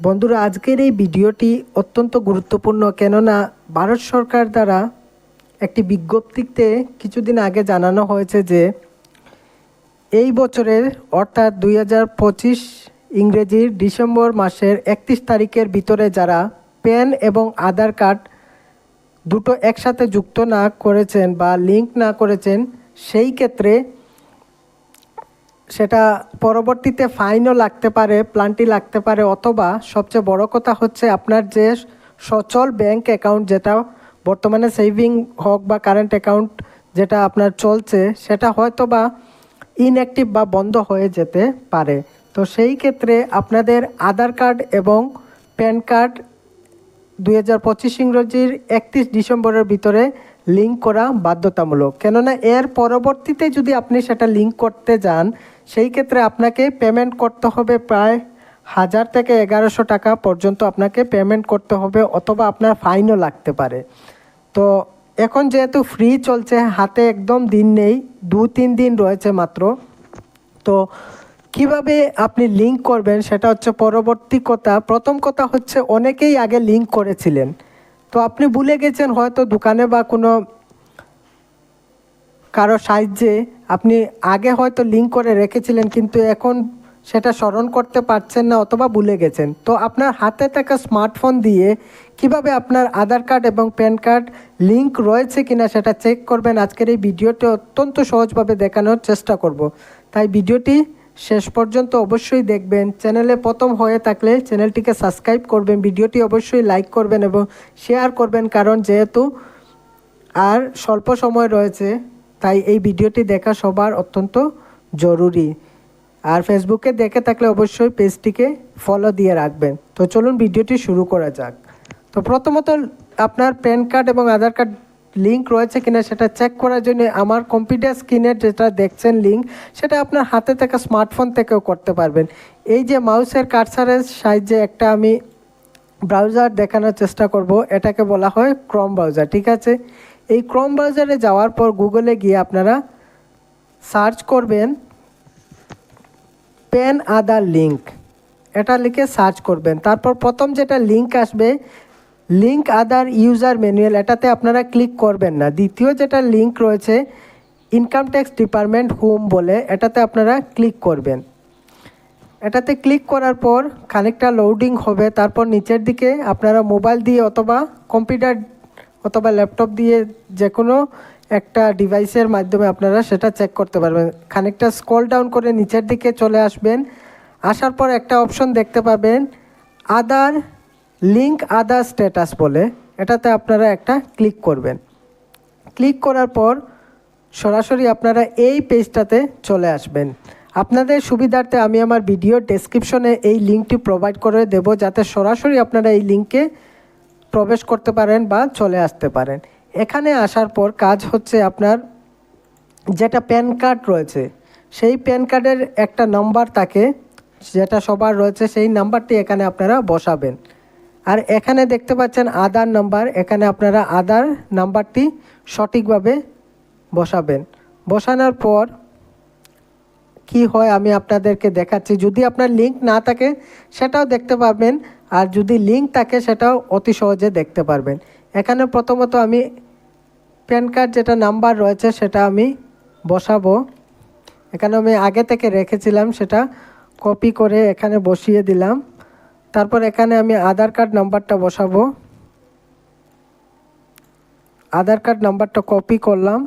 বন্ধুরা, আজকের এই ভিডিওটি অত্যন্ত গুরুত্বপূর্ণ, কেননা ভারত সরকার দ্বারা একটি বিজ্ঞপ্তিতে কিছুদিন আগে জানানো হয়েছে যে এই বছরের অর্থাৎ 2025 ইংরেজির ডিসেম্বর মাসের 31 তারিখের ভিতরে যারা প্যান এবং আধার কার্ড দুটো একসাথে যুক্ত না করেছেন বা লিঙ্ক না করেছেন, সেই ক্ষেত্রে সেটা পরবর্তীতে ফাইনও লাগতে পারে, প্লান্টি লাগতে পারে, অথবা সবচেয়ে বড় কথা হচ্ছে আপনার যে সচল ব্যাংক অ্যাকাউন্ট, যেটা বর্তমানে সেভিং হোক বা কারেন্ট অ্যাকাউন্ট যেটা আপনার চলছে, সেটা হয়তো বা ইনঅ্যাক্টিভ বা বন্ধ হয়ে যেতে পারে। তো সেই ক্ষেত্রে আপনাদের আধার কার্ড এবং প্যান কার্ড 2025 ইংরেজির 31 ডিসেম্বরের ভিতরে লিঙ্ক করা বাধ্যতামূলক। কেননা এর পরবর্তীতে যদি আপনি সেটা লিঙ্ক করতে যান, সেই ক্ষেত্রে আপনাকে পেমেন্ট করতে হবে প্রায় 1000 থেকে 1100 টাকা পর্যন্ত আপনাকে পেমেন্ট করতে হবে, অথবা আপনার ফাইনও লাগতে পারে। তো এখন যেহেতু ফ্রি চলছে, হাতে একদম দিন নেই, 2-3 দিন রয়েছে মাত্র। তো কিভাবে আপনি লিঙ্ক করবেন সেটা হচ্ছে পরবর্তী কথা। প্রথম কথা হচ্ছে অনেকেই আগে লিঙ্ক করেছিলেন, তো আপনি ভুলে গেছেন হয়তো দোকানে বা কোনো কারো সাহায্যে আপনি আগে হয়তো লিঙ্ক করে রেখেছিলেন, কিন্তু এখন সেটা স্মরণ করতে পারছেন না অথবা ভুলে গেছেন। তো আপনার হাতে থাকা স্মার্টফোন দিয়ে কিভাবে আপনার আধার কার্ড এবং প্যান কার্ড লিঙ্ক রয়েছে কিনা সেটা চেক করবেন, আজকের এই ভিডিওটি অত্যন্ত সহজভাবে দেখানোর চেষ্টা করব। তাই ভিডিওটি শেষ পর্যন্ত অবশ্যই দেখবেন। চ্যানেলে প্রথম হয়ে থাকলে চ্যানেলটিকে সাবস্ক্রাইব করবেন, ভিডিওটি অবশ্যই লাইক করবেন এবং শেয়ার করবেন, কারণ যেহেতু আর স্বল্প সময় রয়েছে তাই এই ভিডিওটি দেখা সবার অত্যন্ত জরুরি। আর ফেসবুকে দেখে থাকলে অবশ্যই পেজটিকে ফলো দিয়ে রাখবেন। তো চলুন ভিডিওটি শুরু করা যাক। তো প্রথমত আপনার প্যান কার্ড এবং আধার কার্ড লিঙ্ক রয়েছে কিনা সেটা চেক করার জন্য আমার কম্পিউটার স্ক্রিনের যেটা দেখছেন লিঙ্ক, সেটা আপনার হাতে থাকা স্মার্টফোন থেকেও করতে পারবেন। এই যে মাউসের কার্সারের সাহায্যে একটা আমি ব্রাউজার দেখানোর চেষ্টা করব, এটাকে বলা হয় ক্রোম ব্রাউজার, ঠিক আছে। এই ক্রোম ব্রাউজারে যাওয়ার পর গুগলে গিয়ে আপনারা সার্চ করবেন প্যান আধার লিঙ্ক, এটা লিখে সার্চ করবেন। তারপর প্রথম যেটা লিঙ্ক আসবে, লিঙ্ক আধার ইউজার ম্যানুয়াল, এটাতে আপনারা ক্লিক করবেন না। দ্বিতীয় যেটা লিঙ্ক রয়েছে ইনকাম ট্যাক্স ডিপার্টমেন্ট হোম বলে, এটাতে আপনারা ক্লিক করবেন। এটাতে ক্লিক করার পর খানিকটা লোডিং হবে, তারপর নিচের দিকে আপনারা মোবাইল দিয়ে অথবা কম্পিউটার অথবা ল্যাপটপ দিয়ে যে কোনো একটা ডিভাইসের মাধ্যমে আপনারা সেটা চেক করতে পারবেন। খানিকটা স্ক্রল ডাউন করে নিচের দিকে চলে আসবেন। আসার পর একটা অপশন দেখতে পাবেন আধার লিঙ্ক আধার স্ট্যাটাস বলে, এটাতে আপনারা একটা ক্লিক করবেন। ক্লিক করার পর সরাসরি আপনারা এই পেজটাতে চলে আসবেন। আপনাদের সুবিধার্থে আমি আমার ভিডিও ডেসক্রিপশনে এই লিঙ্কটি প্রোভাইড করে দেব, যাতে সরাসরি আপনারা এই লিঙ্কে প্রবেশ করতে পারেন বা চলে আসতে পারেন। এখানে আসার পর কাজ হচ্ছে আপনার যেটা প্যান কার্ড রয়েছে, সেই প্যান কার্ডের একটা নাম্বার থাকে যেটা সবার রয়েছে, সেই নাম্বারটি এখানে আপনারা বসাবেন। আর এখানে দেখতে পাচ্ছেন আধার নাম্বার, এখানে আপনারা আধার নাম্বারটি সঠিকভাবে বসাবেন। বসানোর পর কি হয় আমি আপনাদেরকে দেখাচ্ছি। যদি আপনার লিঙ্ক না থাকে সেটাও দেখতে পারবেন, আর যদি লিঙ্ক থাকে সেটাও অতি সহজে দেখতে পারবেন। এখানে প্রথমত আমি প্যান কার্ড যেটা নাম্বার রয়েছে সেটা আমি বসাবো। এখানে আমি আগে থেকে রেখেছিলাম, সেটা কপি করে এখানে বসিয়ে দিলাম। তারপর এখানে আমি আধার কার্ড নাম্বারটা বসাবো। আধার কার্ড নাম্বারটা কপি করলাম,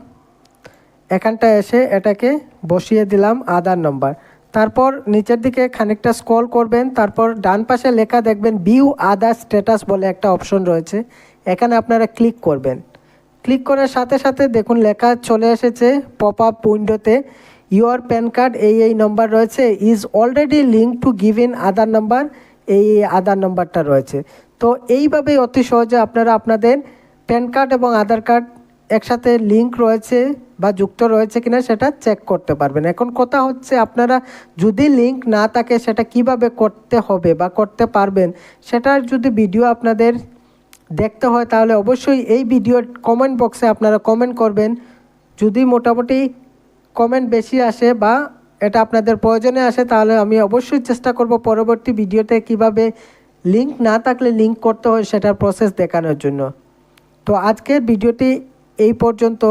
এখানটা এসে এটাকে বসিয়ে দিলাম আধার নাম্বার। তারপর নিচের দিকে খানিকটা স্ক্রল করবেন, তারপর ডান পাশে লেখা দেখবেন ভিউ আধার স্ট্যাটাস বলে একটা অপশন রয়েছে, এখানে আপনারা ক্লিক করবেন। ক্লিক করার সাথে সাথে দেখুন লেখা চলে এসেছে পপ আপ উইন্ডোতে, ইউর প্যান কার্ড এই নম্বর রয়েছে, is already link to given Aadhaar number, এই আধার নাম্বারটা রয়েছে। তো এইভাবেই অতি সহজে আপনারা আপনাদের প্যান কার্ড এবং আধার কার্ড একসাথে লিঙ্ক রয়েছে বা যুক্ত রয়েছে কিনা সেটা চেক করতে পারবেন। এখন কথা হচ্ছে আপনারা যদি লিঙ্ক না থাকে সেটা কিভাবে করতে হবে বা করতে পারবেন, সেটার যদি ভিডিও আপনাদের দেখতে হয় তাহলে অবশ্যই এই ভিডিওর কমেন্ট বক্সে আপনারা কমেন্ট করবেন। যদি মোটামুটি কমেন্ট বেশি আসে বা এটা আপনাদের প্রয়োজনে আসে, তাহলে আমি অবশ্যই চেষ্টা করব পরবর্তী ভিডিওতে কিভাবে লিঙ্ক না থাকলে লিঙ্ক করতে হয় সেটার প্রসেস দেখানোর জন্য। তো আজকের ভিডিওটি এই পর্যন্ত।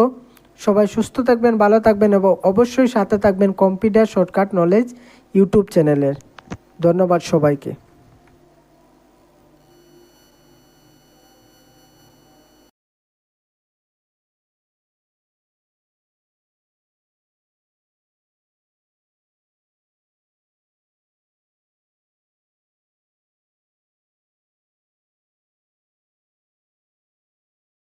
সবাই সুস্থ থাকবেন, ভালো থাকবেন এবং অবশ্যই সাথে থাকবেন কম্পিউটার শর্টকাট নলেজ ইউটিউব চ্যানেলের। ধন্যবাদ সবাইকে।